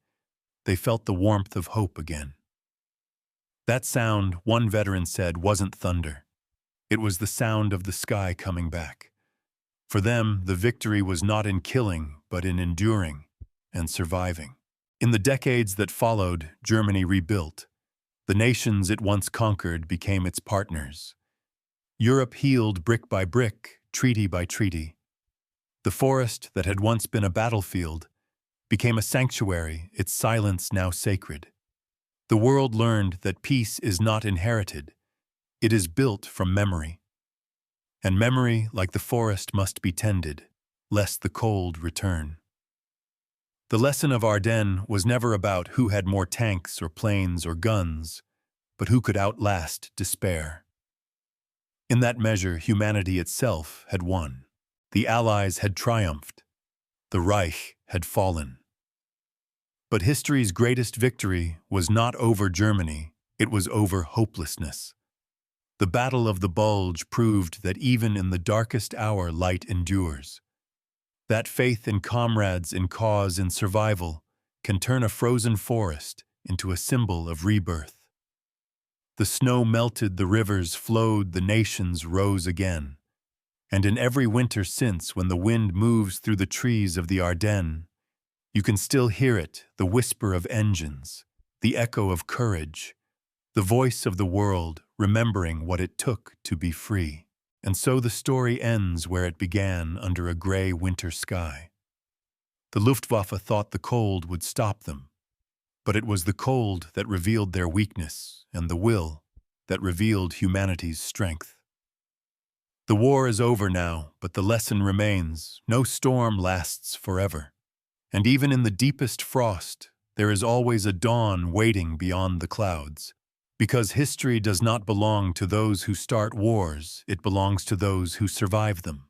they felt the warmth of hope again. That sound, one veteran said, wasn't thunder. It was the sound of the sky coming back. For them, the victory was not in killing, but in enduring and surviving. In the decades that followed, Germany rebuilt. The nations it once conquered became its partners. Europe healed brick by brick, treaty by treaty. The forest that had once been a battlefield became a sanctuary, its silence now sacred. The world learned that peace is not inherited. It is built from memory. And memory, like the forest, must be tended, lest the cold return. The lesson of Ardennes was never about who had more tanks or planes or guns, but who could outlast despair. In that measure, humanity itself had won. The Allies had triumphed. The Reich had fallen. But history's greatest victory was not over Germany, it was over hopelessness. The Battle of the Bulge proved that even in the darkest hour, light endures. That faith in comrades, in cause, in survival, can turn a frozen forest into a symbol of rebirth. The snow melted, the rivers flowed, the nations rose again. And in every winter since, when the wind moves through the trees of the Ardennes, you can still hear it, the whisper of engines, the echo of courage, the voice of the world remembering what it took to be free. And so the story ends where it began, under a gray winter sky. The Luftwaffe thought the cold would stop them, but it was the cold that revealed their weakness, and the will that revealed humanity's strength. The war is over now, but the lesson remains: no storm lasts forever. And even in the deepest frost, there is always a dawn waiting beyond the clouds. Because history does not belong to those who start wars, it belongs to those who survive them.